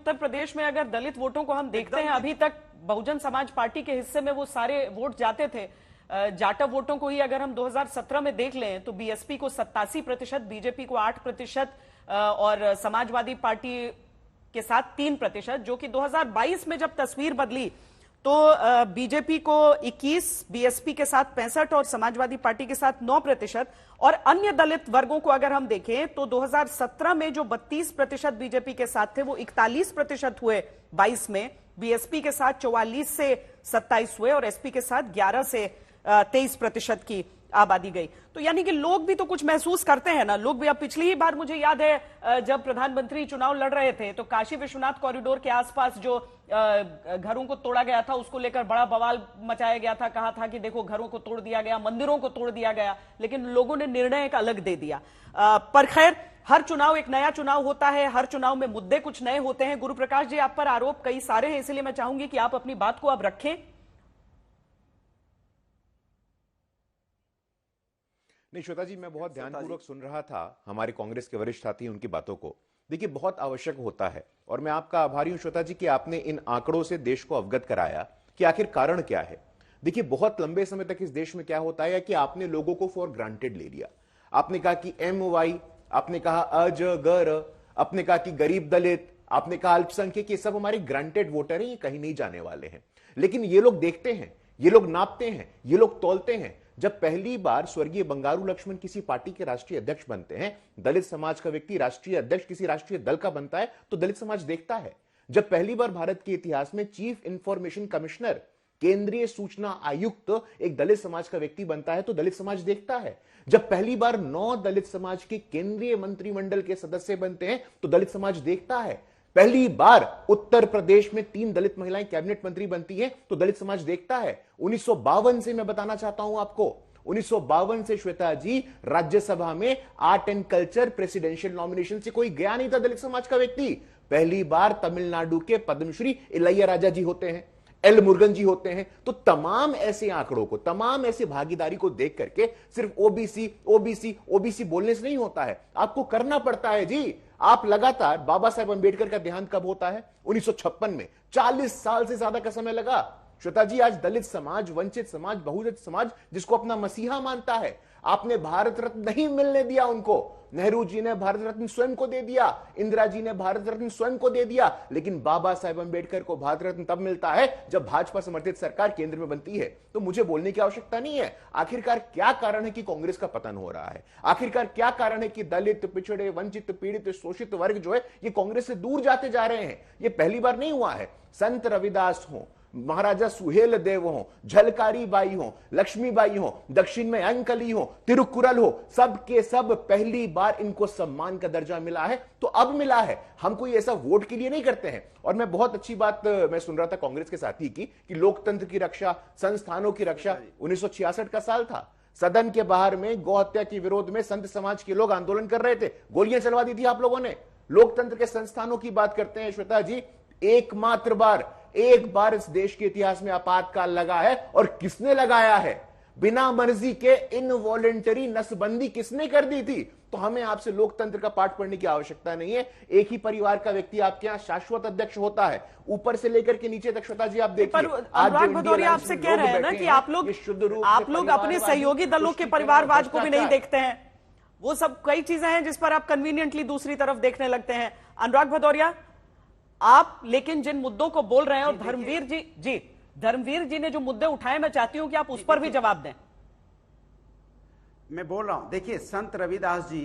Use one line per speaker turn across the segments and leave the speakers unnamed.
उत्तर प्रदेश में अगर दलित वोटों को हम देखते हैं, अभी तक बहुजन समाज पार्टी के हिस्से में वो सारे वोट जाते थे। जाटव वोटों को ही अगर हम 2017 में देख लें तो बीएसपी को 87%, बीजेपी को 8% और समाजवादी पार्टी के साथ 3%, जो कि 2022 में जब तस्वीर बदली तो बीजेपी को 21, बीएसपी के साथ 65 और समाजवादी पार्टी के साथ 9%। और अन्य दलित वर्गों को अगर हम देखें तो 2017 में जो 32% बीजेपी के साथ थे वो 41% हुए 22 में, बीएसपी के साथ 44 से 27 हुए और एसपी के साथ 11 से 23% की आबादी गई। तो यानी कि लोग भी तो कुछ महसूस करते हैं ना, लोग भी। अब पिछली ही बार मुझे याद है जब प्रधानमंत्री चुनाव लड़ रहे थे तो काशी विश्वनाथ कॉरिडोर के आसपास जो घरों को तोड़ा गया था उसको लेकर बड़ा बवाल मचाया गया था, कहा था कि देखो घरों को तोड़ दिया गया, मंदिरों को तोड़ दिया गया, लेकिन लोगों ने निर्णय एक अलग दे दिया। पर खैर, हर चुनाव एक नया चुनाव होता है, हर चुनाव में मुद्दे कुछ नए होते हैं। गुरु प्रकाश जी, आप पर आरोप कई सारे हैं, इसलिए मैं चाहूंगी कि आप अपनी बात को अब रखें।
नहीं श्वेता जी, मैं बहुत ध्यानपूर्वक सुन रहा था हमारे कांग्रेस के वरिष्ठ साथी उनकी बातों को। देखिए, बहुत आवश्यक होता है और मैं आपका आभारी हूं श्वेता जी कि आपने इन आंकड़ों से देश को अवगत कराया कि आखिर कारण क्या है। देखिए, बहुत लंबे समय तक इस देश में क्या होता है कि आपने लोगों को फॉर ग्रांटेड ले लिया। आपने कहा कि MY, आपने कहा अजगर, आपने कहा कि गरीब दलित, आपने कहा अल्पसंख्यक, ये सब हमारे ग्रांटेड वोटर हैं, ये कहीं नहीं जाने वाले हैं। लेकिन ये लोग देखते हैं, ये लोग नापते हैं, ये लोग तौलते हैं। जब पहली बार स्वर्गीय बंगारू लक्ष्मण किसी पार्टी के राष्ट्रीय अध्यक्ष बनते हैं, दलित समाज का व्यक्ति राष्ट्रीय अध्यक्ष किसी राष्ट्रीय दल का बनता है, तो दलित समाज देखता है। जब पहली बार भारत के इतिहास में चीफ इंफॉर्मेशन कमिश्नर, केंद्रीय सूचना आयुक्त एक दलित समाज का व्यक्ति बनता है, तो दलित समाज देखता है। जब पहली बार 9 दलित समाज के केंद्रीय मंत्रिमंडल के सदस्य बनते हैं, तो दलित समाज देखता है। पहली बार उत्तर प्रदेश में 3 दलित महिलाएं कैबिनेट मंत्री बनती हैं, तो दलित समाज देखता है। 1952 से मैं बताना चाहता हूं आपको, 1952 से श्वेता जी, राज्यसभा में art and culture presidential nomination से कोई गया नहीं था दलित समाज का व्यक्ति। पहली बार तमिलनाडु के पद्मश्री इलैया राजा जी होते हैं, एल मुरुगन जी होते हैं। तो तमाम ऐसे आंकड़ों को, तमाम ऐसे भागीदारी को देख करके सिर्फ ओबीसी ओबीसी ओबीसी बोलने से नहीं होता है, आपको करना पड़ता है जी। आप लगातार, बाबा साहेब अंबेडकर का देहांत कब होता है? 1956 में। 40 साल से ज्यादा का समय लगा। श्वेता जी, आज दलित समाज, वंचित समाज, बहुजन समाज जिसको अपना मसीहा मानता है, आपने भारत रत्न नहीं मिलने दिया उनको। नेहरू जी ने भारत रत्न स्वयं को दे दिया, इंदिरा जी ने भारत रत्न स्वयं को दे दिया, लेकिन बाबा साहेब अंबेडकर को भारत रत्न तब मिलता है जब भाजपा समर्थित सरकार केंद्र में बनती है। तो मुझे बोलने की आवश्यकता नहीं है आखिरकार क्या कारण है कि कांग्रेस का पतन हो रहा है, आखिरकार क्या कारण है कि दलित, पिछड़े, वंचित, पीड़ित, शोषित वर्ग जो है ये कांग्रेस से दूर जाते जा रहे हैं। ये पहली बार नहीं हुआ है। संत रविदास हो, महाराजा सुहेल देव हो, झलकारी बाई हो, लक्ष्मीबाई हो, दक्षिण में अंकली हो, तिरुकुरल हो, सब के सब पहली बार इनको सम्मान का दर्जा मिला है। तो अब मिला है, हम कोई ऐसा वोट के लिए नहीं करते हैं। और मैं बहुत अच्छी बात मैं सुन रहा था कांग्रेस के साथी की कि लोकतंत्र की रक्षा, संस्थानों की रक्षा। 1966 का साल था, सदन के बाहर में गौ हत्या के विरोध में संत समाज के लोग आंदोलन कर रहे थे, गोलियां चलवा दी थी आप लोगों ने। लोकतंत्र के संस्थानों की बात करते हैं श्वेता जी, एकमात्र बार, एक बार इस देश के इतिहास में आपातकाल लगा है। और किसने लगाया है? बिना मर्जी के इनवॉलेंटरी नसबंदी किसने कर दी थी? तो हमें आपसे लोकतंत्र का पाठ पढ़ने की आवश्यकता नहीं है। एक ही परिवार का व्यक्ति आपके यहां शाश्वत अध्यक्ष होता है, ऊपर से लेकर के नीचे तक। श्वेता जी, आप देखिए,
अनुराग भदौरिया आपसे कह रहे हैं ना कि आप लोग अपने सहयोगी दलों के परिवारवाद को भी नहीं देखते हैं। वो सब कई चीजें हैं जिस पर आप कन्वीनियंटली दूसरी तरफ देखने लगते हैं। अनुराग भदौरिया, आप लेकिन जिन मुद्दों को बोल रहे हैं, और धर्मवीर जी ने जो मुद्दे उठाए, मैं चाहती हूं कि आप उस पर भी जवाब दें।
मैं बोल रहा हूं, देखिए, संत रविदास जी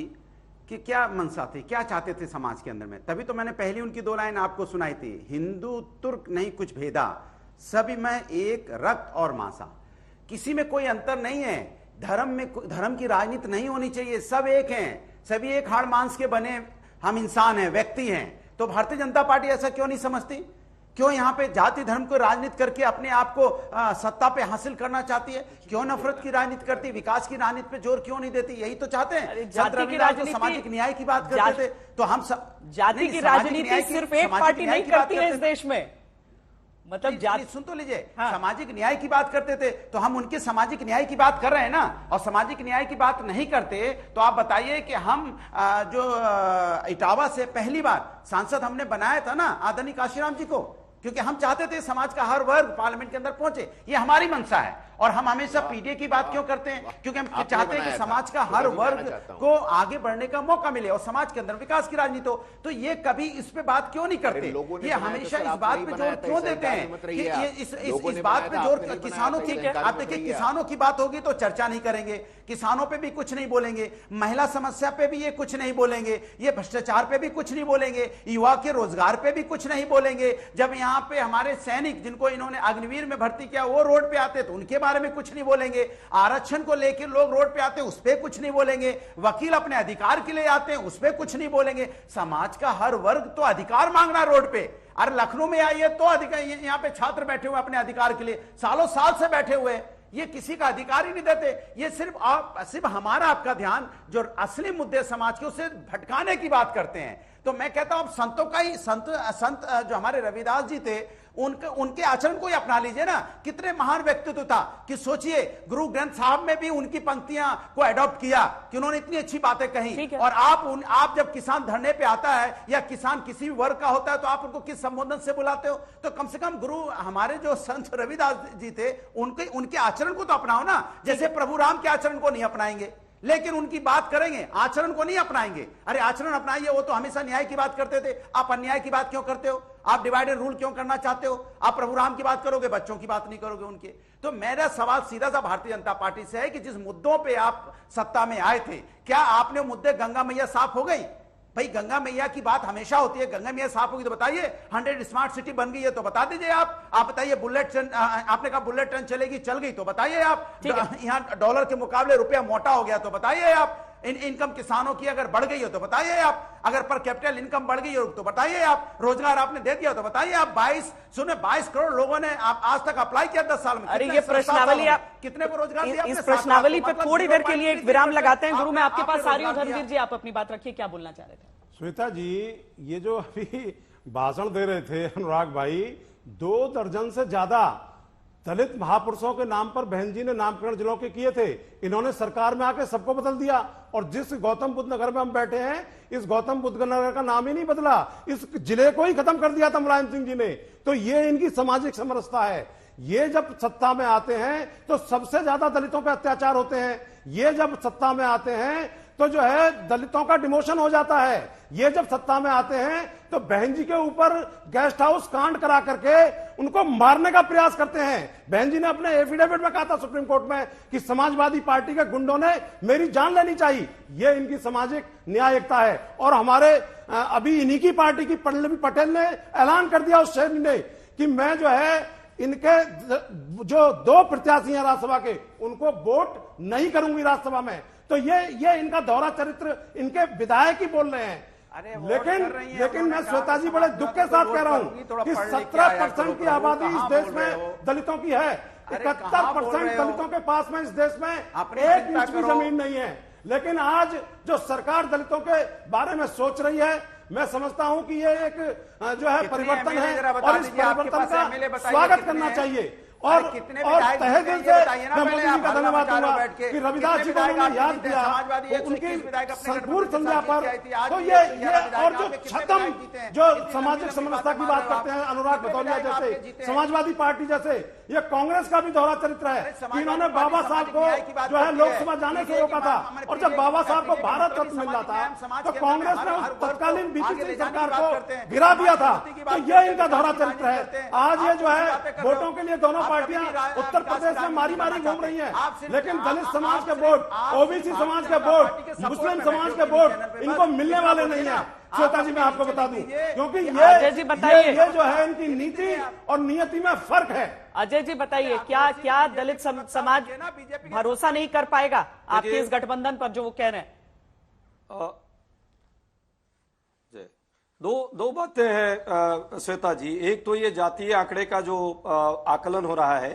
की क्या मंशा थी, क्या चाहते थे समाज के अंदर में। तभी तो मैंने पहली उनकी 2 लाइन आपको सुनाई थी, हिंदू तुर्क नहीं कुछ भेदा, सभी में एक रक्त और मांसा। किसी में कोई अंतर नहीं है। धर्म की राजनीति नहीं होनी चाहिए। सब एक हैं, सभी एक हाड़ मांस के बने हम इंसान हैं, व्यक्ति हैं। तो भारतीय जनता पार्टी ऐसा क्यों नहीं समझती? क्यों यहां पे जाति धर्म को राजनीति करके अपने आप को सत्ता पे हासिल करना चाहती है? क्यों नफरत की राजनीति करती, विकास की राजनीति पे जोर क्यों नहीं देती? यही तो चाहते हैं।
जाति की राजनीति,
सामाजिक न्याय की बात करते थे, तो हम
जाति की राजनीति सिर्फ एक पार्टी नहीं करती है इस देश में। मतलब जाति
सुन तो लीजिए,
हाँ।
सामाजिक न्याय की बात करते थे तो हम उनके सामाजिक न्याय की बात कर रहे हैं ना, और सामाजिक न्याय की बात नहीं करते तो आप बताइए कि हम जो इटावा से पहली बार सांसद हमने बनाया था ना आदरणीय काशीराम जी को, क्योंकि हम चाहते थे समाज का हर वर्ग पार्लियामेंट के अंदर पहुंचे, ये हमारी मंशा है। और हम हमेशा पीडीए की बात क्यों करते हैं? क्योंकि हम चाहते हैं कि समाज का हर वर्ग को आगे बढ़ने का मौका मिले और समाज के अंदर विकास की राजनीति हो। तो ये कभी इस पे बात क्यों नहीं करते? ये हमेशा इस बात पे जोर क्यों देते हैं कि ये इस बात पे जोर किसानों की, आप देखिए किसानों की बात होगी तो चर्चा नहीं करेंगे, किसानों पे भी कुछ नहीं बोलेंगे, महिला समस्या पे भी ये कुछ नहीं बोलेंगे, ये भ्रष्टाचार पे भी कुछ नहीं बोलेंगे, युवा के रोजगार पे भी कुछ नहीं बोलेंगे। जब यहाँ पे हमारे सैनिक जिनको इन्होंने अग्निवीर में भर्ती किया वो रोड पे आते तो उनके बारे में कुछ नहीं बोलेंगे, आरक्षण को लेकर लोग रोड पे आते हैं उस पर कुछ नहीं बोलेंगे, वकील अपने अधिकार के लिए आते हैं उस पर कुछ नहीं बोलेंगे। समाज का हर वर्ग तो अधिकार मांग रहा है रोड पे। अरे लखनऊ में आइए तो अधिकार, यहाँ पे छात्र बैठे हुए अपने अधिकार के लिए सालों साल से बैठे हुए, ये किसी का अधिकार ही नहीं देते। ये सिर्फ हमारा आपका ध्यान जो असली मुद्दे समाज के उसे भटकाने की बात करते हैं। तो मैं कहता हूं संतों का ही संत जो हमारे रविदास जी थे उनके आचरण को ही अपना लीजिए ना। कितने महान व्यक्तित्व था कि सोचिए गुरु ग्रंथ साहब में भी उनकी पंक्तियां को अडॉप्ट किया कि उन्होंने इतनी अच्छी बातें कही। और आप जब किसान धरने पे आता है या किसान किसी भी वर्ग का होता है तो आप उनको किस संबोधन से बुलाते हो? तो कम से कम गुरु हमारे जो संत रविदास जी थे उनके आचरण को तो अपनाओ ना। जैसे प्रभु राम के आचरण को नहीं अपनाएंगे लेकिन उनकी बात करेंगे, आचरण को नहीं अपनाएंगे। अरे आचरण अपनाइए, वो तो हमेशा न्याय की बात करते थे, आप अन्याय की बात क्यों करते हो? आप डिवाइडेड रूल क्यों करना चाहते हो? आप प्रभु राम की बात करोगे, बच्चों की बात नहीं करोगे उनके। तो मेरा सवाल सीधा सा भारतीय जनता पार्टी से है कि जिस मुद्दों पे आप सत्ता में आए थे, क्या आपने मुद्दे गंगा मैया साफ हो गई? भाई गंगा मैया की बात हमेशा होती है, गंगा मैया साफ होगी तो बताइए। 100 स्मार्ट सिटी बन गई है तो बता दीजिए आप बताइए। बुलेट ट्रेन, आपने कहा बुलेट ट्रेन चलेगी, चल गई तो बताइए आप। यहाँ डॉलर के मुकाबले रुपया मोटा हो गया तो बताइए आप। इनकम किसानों की अगर बढ़ गई हो तो बताइए आप। अगर पर कैपिटल इनकम बढ़ गई हो तो बताइए आप। रोजगार आपने दे दिया तो बताइए आप। 22 करोड़ लोगों ने आज तक अप्लाई किया 10 साल में।
अरे ये प्रश्नावली आप
कितने को रोजगार दिया?
इस प्रश्नावली पे थोड़ी देर के लिए एक विराम लगाते हैं। गुरु मैं आपके पास आ रही हूं। धर्मवीर जी आप अपनी बात रखिए, क्या बोलना चाह रहे थे?
श्वेता जी, ये जो अभी भाषण दे रहे थे अनुराग भाई, 2 दर्जन से ज्यादा दलित महापुरुषों के नाम पर बहन जी ने नामकरण जिलों के किए थे। इन्होंने सरकार में आके सबको बदल दिया। और जिस गौतम बुद्ध नगर में हम बैठे हैं, इस गौतम बुद्ध नगर का नाम ही नहीं बदला, इस जिले को ही खत्म कर दिया था मुलायम सिंह जी ने। तो ये इनकी सामाजिक समरसता है। ये जब सत्ता में आते हैं तो सबसे ज्यादा दलितों पर अत्याचार होते हैं। ये जब सत्ता में आते हैं तो जो है दलितों का डिमोशन हो जाता है। ये जब सत्ता में आते हैं तो बहन जी के ऊपर गेस्ट हाउस कांड करा करके उनको मारने का प्रयास करते हैं। बहन जी ने अपने एफिडेविट में कहा था सुप्रीम कोर्ट में कि समाजवादी पार्टी के गुंडों ने मेरी जान लेनी चाहिए। ये इनकी सामाजिक न्याय एकता है। और हमारे अभी इन्हीं की पार्टी की पल्लवी पटेल ने ऐलान कर दिया उस शहर ने कि मैं जो है इनके जो 2 प्रत्याशी हैं राज्यसभा के, उनको वोट नहीं करूंगी राज्यसभा में। तो ये इनका दौरा चरित्र इनके विधायक ही बोल रहे हैं। लेकिन मैं श्वेता जी बड़े दुख के साथ कह रहा हूं कि 17% की आबादी इस देश में दलितों की है। 71% दलितों के पास में इस देश में 1 इंच की जमीन नहीं है। लेकिन आज जो सरकार दलितों के बारे में सोच रही है, मैं समझता हूं कि ये एक जो है परिवर्तन है और इस परिवर्तन का स्वागत करना चाहिए। और तहे दिल से मैं मोदी जी का धन्यवाद दूंगा कि रविदास जी को उन्होंने याद किया, उनकी संपूर्ण संध्या पर। तो ये और जो छतम जो सामाजिक समरसता की बात करते हैं अनुराग भदौरिया जैसे, समाजवादी पार्टी जैसे, ये कांग्रेस का भी दोहरा चरित्र है कि इन्होंने बाबा साहब को जो है लोकसभा जाने से रोका था। और जब बाबा साहब को भारत रत्न मिल रहा था तो कांग्रेस ने उस तत्कालीन बीजेपी सरकार को गिरा दिया था। तो ये इनका दोहरा चरित्र है। आज ये जो है वोटों के लिए दोनों पार्टियां उत्तर प्रदेश में मारी घूम रही हैं, लेकिन दलित समाज के वोट, ओबीसी समाज के वोट, मुस्लिम समाज के वोट इनको मिलने वाले नहीं है। श्वेता जी मैं आपको बता दूं, क्योंकि ये जो है इनकी नीति और नियति में फर्क है।
अजय जी बताइए, क्या दलित समाज भरोसा नहीं कर पाएगा आपके इस गठबंधन पर जो वो कह रहे हैं?
दो बातें हैं श्वेता जी। एक तो ये जातीय आंकड़े का जो आकलन हो रहा है,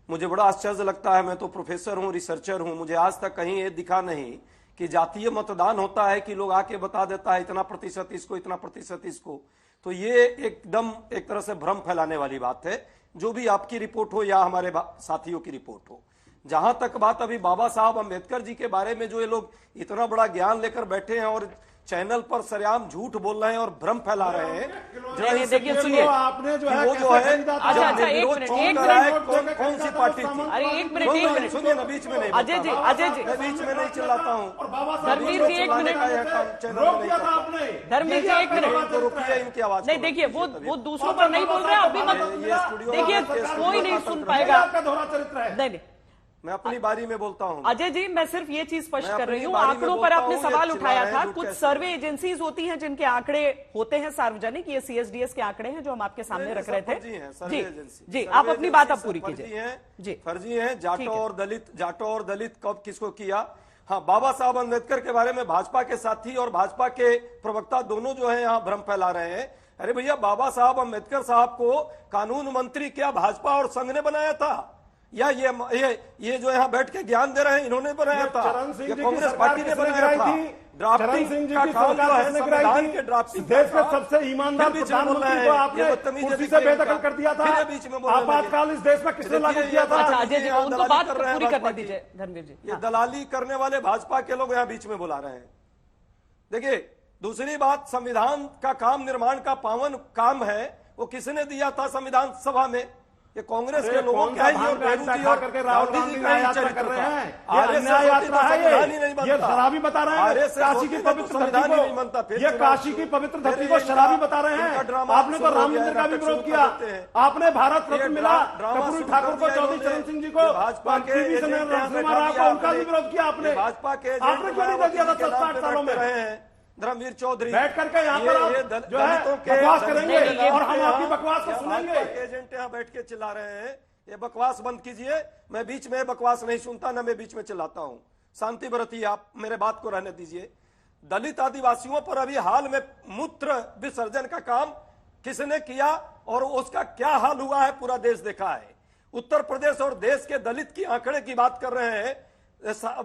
मुझे बड़ा आश्चर्य लगता है। मैं तो प्रोफेसर हूं, रिसर्चर हूं, मुझे आज तक कहीं ये दिखा नहीं कि जातीय मतदान होता है कि लोग आके बता देता है इतना प्रतिशत इसको, इतना प्रतिशत इसको। तो ये एकदम एक तरह से भ्रम फैलाने वाली बात है, जो भी आपकी रिपोर्ट हो या हमारे साथियों की रिपोर्ट हो। जहां तक बात अभी बाबा साहब अंबेडकर जी के बारे में जो ये लोग इतना बड़ा ज्ञान लेकर बैठे हैं और चैनल पर सरेआम झूठ बोल रहे हैं और भ्रम फैला रहे हैं,
नहीं, देखिए सुनिए,
आपने जो है
वो जो है
अच्छा,
जब
एक
विरोध
मिनट,
कौन
एक
कर रहा है,
मिनट।
कौन सी पार्टी थी?
अरे एक मिनट
सुनिए ना, बीच में नहीं
अजय जी,
बोलता।
अजय जी,
मैं बीच में नहीं चिल्लाता हूँ।
धर्मवीर जी, एक मिनट। धर्मवीर जी, एक मिनट।
रुकिए, इनकी आवाज
नहीं, देखिए वो दूसरों पर नहीं बोल रहे हैं, अभी मत देखिए, कोई नहीं सुन पाएगा।
आपका दोहरा चरित्र है।
नहीं,
मैं अपनी बारी में बोलता हूँ।
अजय जी, मैं सिर्फ ये चीज स्पष्ट
मैं
कर रही
अपनी
हूँ,
बारी में
आंकड़ों पर
बोलता
आपने
हूँ,
सवाल
ये
उठाया
चिल्ला
था।
रहे हैं,
कुछ
कैसे?
सर्वे एजेंसीज होती हैं जिनके आंकड़े होते हैं सार्वजनिक, ये सीएसडीएस के आंकड़े हैं जो हम आपके सामने रख रहे थे। जी, आप अपनी बात आप पूरी कीजिए। जी,
फर्जी है। जाटो और दलित कब किसको किया? हाँ, बाबा साहब अंबेडकर के बारे में भाजपा के साथी और भाजपा के प्रवक्ता दोनों जो है यहाँ भ्रम फैला रहे हैं। अरे भैया, बाबा साहब अंबेडकर साहब को कानून मंत्री क्या भाजपा और संघ ने बनाया था, या ये जो यहाँ बैठ के ज्ञान दे रहे हैं इन्होंने बनाया था, ये कांग्रेस पार्टी ने बनाया था? ड्राफ्टिंग का काम जो है संविधान के ड्राफ्टिंग,
देश के सबसे ईमानदार प्रधानमंत्री को आपने कुर्सी से बेदखल कर दिया था। आपातकाल इस देश में किसने लागू किया था?
अच्छा अजय जी, उनको बात पूरी करने दीजिए। धर्मवीर जी,
ये दलाली करने वाले भाजपा के लोग यहाँ बीच में बुला रहे हैं। देखिए, दूसरी बात, संविधान का काम निर्माण का पावन काम है, वो किसने दिया था संविधान सभा में? ये कांग्रेस के लोगों का ही और नेहरू जी और गांधी जी का ही चरित्र था।
अन्याय यात्रा है ये शराबी बता रहे हैं। काशी की पवित्र धरती को, ये काशी की पवित्र धरती को शराबी बता रहे हैं। आपने तो राम मंदिर का भी विरोध किया, आपने भारत रत्न मिला कर्पूरी ठाकुर को, चौधरी चरण सिंह जी को,
भाजपा के
उनका भी विरोध किया आपने।
भाजपा के
आपने क्यों नहीं दिया था 60 सालों में?
धर्मवीर चौधरी
बैठ करके यहाँ पर आप जो है बकवास करेंगे और हम आपकी बकवास को सुनेंगे।
एजेंट यहाँ बैठ के चिल्ला रहे हैं, ये बकवास बंद कीजिए। मैं बीच में बकवास नहीं सुनता, ना मैं बीच में चिल्लाता हूँ। शांति बरतिए, आप मेरे बात को रहने दीजिए। दलित आदिवासियों पर अभी हाल में मूत्र विसर्जन का काम किसने किया और उसका क्या हाल हुआ है, पूरा देश देखा है। उत्तर प्रदेश और देश के दलित की आंकड़े की बात कर रहे हैं,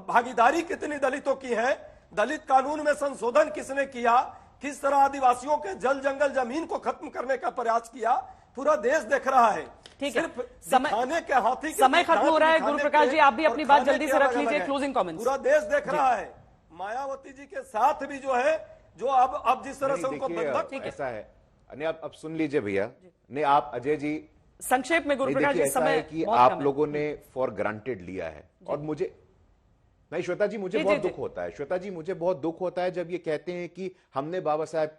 भागीदारी कितनी दलितों की है, दलित कानून में संशोधन किसने किया, किस तरह आदिवासियों के जल जंगल जमीन को खत्म करने का प्रयास किया, पूरा देश देख रहा है।
ठीक है,
दिखाने के हाथी के
समय खत्म हो रहा है। गुरु प्रकाश जी, आप भी अपनी बात जल्दी से रख लीजिए, क्लोजिंग कमेंट्स।
पूरा देश देख रहा है। मायावती जी के साथ भी जो है, जो अब जिस तरह से उनको बंधक,
ऐसा है। नहीं, आप सुन लीजिए भैया। नहीं, आप अजय जी
संक्षेप में गुरु प्रकाश जी,
ऐसा है कि आप लोगों ने फॉर ग्रांटेड लिया है। और मुझे नहीं, श्वेता जी, मुझे बहुत दुख होता है। श्वेता जी, मुझे बहुत दुख होता है जब ये कहते हैं कि हमने बाबा साहब,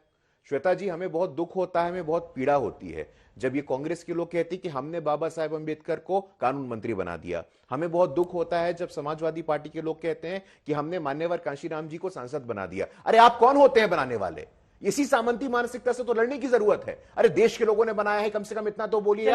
श्वेता जी, हमें बहुत दुख होता है, हमें बहुत पीड़ा होती है जब ये कांग्रेस के लोग कहते हैं कि हमने बाबा साहेब अंबेडकर को कानून मंत्री बना दिया। हमें बहुत दुख होता है जब समाजवादी पार्टी के लोग कहते हैं कि हमने मान्यवर कांशीराम जी को सांसद बना दिया। अरे आप कौन होते हैं बनाने वाले? इसी सामंती मानसिकता से तो लड़ने की जरूरत है। अरे देश के लोगों ने बनाया है, कम से कम इतना तो बोलिए।